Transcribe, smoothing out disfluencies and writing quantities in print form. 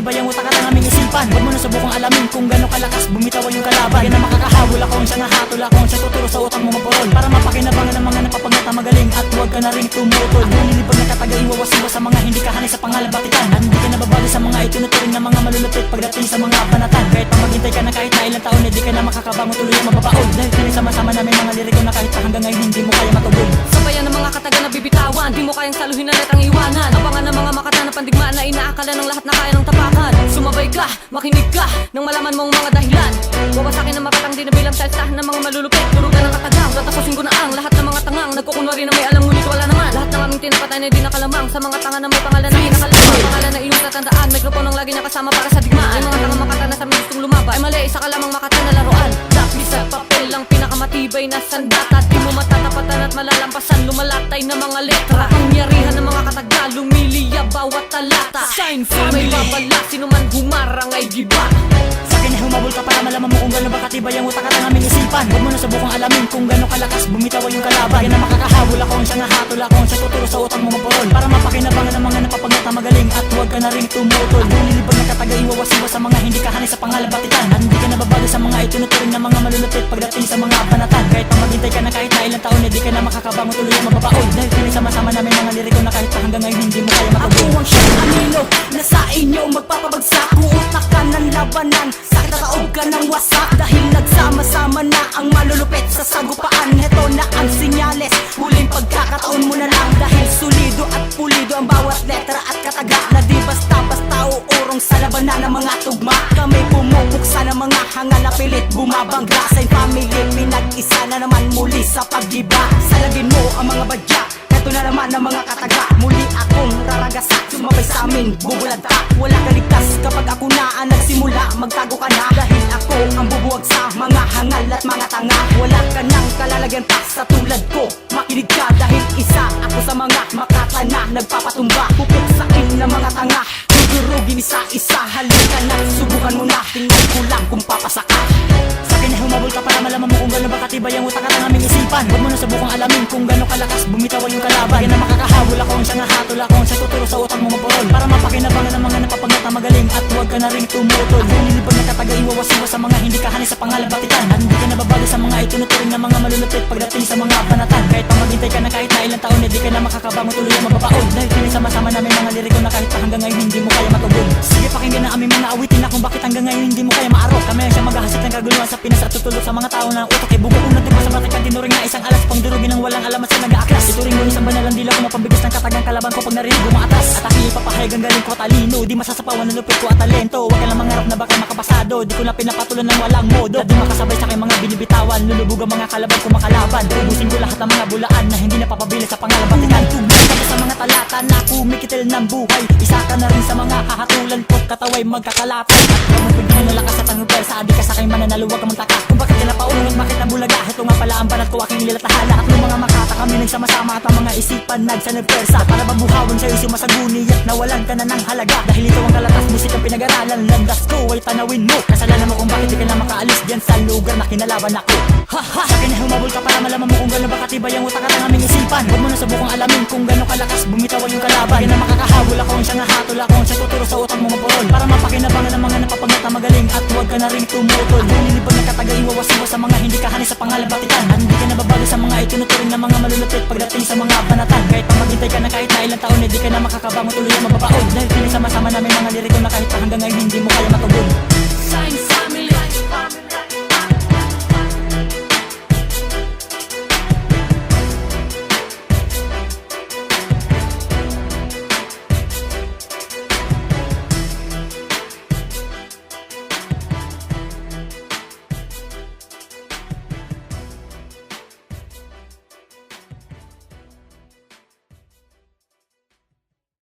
makatibay ang utak at ang aming isipan. Huwag mo na subukang alamin kung gano'ng kalakas bumitaw yung kalaban. Di ka na makakahabol ako ang siyang nahatol, ako ang siyang tuturo sa utak mo maporol, para mapakinabangan ng mga napapagnata magaling. At huwag ka na rin tumutol, ang nilibag na katagay iwawas-iwas sa mga hindi kahanay sa pangalabatikan. At hindi ka nababali sa mga itinuturing na mga malulupit pagdating sa mga banatan. Kahit pa maghintay ka na kahit na ilang taon, di ka na makakabangon tuloy ang mababaon. Dahil pinasama-sama namin mga liriko na kahit pa hanggang ngayon hindi mo kaya matubog. Sabayan ng mga kataga na bibitawan, di mo kayang saluhin na letang iwanan. Abangan ng mga makata na pandigmaan na inaakala ng lahat na kaya ng tapakan. Sumabay ka, makinig ka, nang malaman mong mga dahilan. Wawasakin ng makatang di na bilang salsahan ng mga malulupit. Turugan ng katagang, tatapusin ko na ang lahat ng mga tangang nagkukunwari na may alam ngunit wala naman. Lahat ng aming tinapatay na di nakalamang sa mga tanga na may pangalan na kinakalamang. Pangalan na iyong tatandaan, mikropono ang lagi nakasama para sa digmaan. Ay mga tanga makata na sa aming gustong lumaba, ay mali, isa ka lamang makata na laruan. Lapis at papel lang pinakamatibay na sandata, di mo matatapatan at malalampasan, lumalatay na mga letra. Pangyarihan ng mga kataga, lumiliyab bawat talata. Sign family, may babala, sino man humarang ay giba. Sa akin ay humabol ka para malaman mo kung gano'n ba katibay ang utak at ang aming isipan. Huwag mo na subukang alamin kung gano'ng kalakas bumitaw yung kalaban. Di ka na makakahabol, ako ang siyang nahatol, ako ang siyang tuturo sa utak mo maporol, para mapakinabangan ng mga napapagnata magaling. At huwag ka na rin tumutol, ang nilibag na katagay iwawas-iwas sa mga hindi kahanay sa pangalabatikan. At hindi ka nababali sa mga itinuturing na mga malulupit pagdating sa mga banatan. Kahit pa maghintay ka na kahit na ilang taon, di ka na makakabangon tuloy ang mababaon. Dahil pinasama-sama namin mga liriko na kahit pa hanggang ngayon hindi mo kaya matubog. Ako ang siyang anino na sa inyo magpapabagsak. Uutak ka ng labanan, sakit na kaog ka ng wasak. Dahil nagsama-sama na ang malulupit sa sagupaan. Heto na ang sinyales, huling pagkakataon mo na lang. Dahil solido at pulido ang bawat letra at kataga, na di basta-basta uurong sa labanan ng mga tugma. Kami pumupuksa ng mga hangal na pilit bumabangga. Sa family, pinag-isa na naman muli sa paggiba. Salagin mo ang mga badya, ito na naman ang mga kataga. Muli akong raragasa, sumabay sa amin, bubulad ka. Wala ka ligtas kapag ako na ang nagsimula, magtago ka na. Dahil ako ang bubuwag sa mga hangal at mga tanga. Wala ka nang kalalagyan pa sa tulad ko, makinig ka. Dahil isa ako sa mga makata na nagpapatumba, pupuksain ng mga tanga. Durugin isa-isa, halika na, subukan mo na. Tingnan ko lang kung papasa ka. Sa akin ay humabol ka para malaman mo kung gano'n ba katibay ang utak at ang aming isipan. Huwag mo na subukang alamin kung gano'ng kalakas bumitaw yung kalaban. Di ka na makakahabol, ako ang siyang nahatol, ako ang siyang tuturo sa utak mo maporol, para mapakinabangan ng mga napapagnata magaling. At huwag ka na rin tumutol, ang nilibag na katagay iwawas-iwas sa mga hindi kahanay sa pangalabatikan. At hindi ka nababali sa mga itinuturing na mga malulupit pagdating sa mga banatan. Kahit pa maghintay ka na kahit na ilang taon, di ka na makakabangon tuloy ang mababaon. Dahil pinasama-sama namin mga liriko na kahit pa hanggang ngayon hindi mo kaya matubog. Sige, pakinggan na aming mga awitin na kung bakit hanggang ngayon hindi mo kaya maarok. Kami ang siyang maghahasik ng kaguluhan sa Pinas at tutulog sa mga tao na utak ay bugo. Kung natipa sa batikan, tinuring na isang alas, pang durugin ng walang alamat sa nag-aaklas. Ituring mo isang banalang dila kung mapabigas ng katagang kalaban ko pag narinig umaatas. At aking ipapahayag ang galing ko talino, di masasapawan ng lupit ko at talento. Huwag ka lang mangarap na baka makapasado, di ko na pinapatulan ng walang modo. At di makasabay sa aking mga binibitawan, lulubog ang mga kalaban ko makalaban. Ubusin ko lahat ng mga bulaan na hindi napapabili sa pangalabatikan. Tugbay ka sa mga talata na kumikitil ng buhay, isa ka na rin sa mga hahatulan ko't kataway magkakalapit. At kung pagdino na lakas at ang persa, di ka sa aking mananalo, huwag ka magtaka kung bakit ka napaulong at bakit nabulaga. Ito nga pala ang banat ko, aking nilatahala. At ng mga makata kami nagsama-sama at ang mga isipan nagsanagpersa, para mabuhawan sa'yo sumasaguni at nawalan ka na ng halaga. Dahil ito ang kalatas musikang pinag-aralan, landas ko ay tanawin mo. Kasalanan mo kung bakit di ka na makaalis dyan sa lugar na kinalaban ako. Ha ha! Sa akin ay humabol ka para malaman mo kung gano'n ba katibay ang utak at ang aming isipan. Huwag mo na subukang alamin kung gano'ng kalakas bumitaw yung kalaban. Di ka na makakahabol, ako ang siyang nahatol, ako ang siyang tuturo sa utak mo maporol, para mapakinabangan ng mga napapagnata magaling. At huwag ka na rin tumutol, ang nilibag na katagay iwawas-iwas sa mga hindi kahanay sa pangalabatikan. At hindi ka nababali sa mga itinuturing na mga malulupit pagdating sa mga banatan. Kahit pa maghintay ka na kahit na ilang taon, di ka na makakabangon tuloy ang mababaon. Dahil pinasama-sama namin mga liriko na kahit pa hanggang ngayon hindi mo kaya matubog. Sign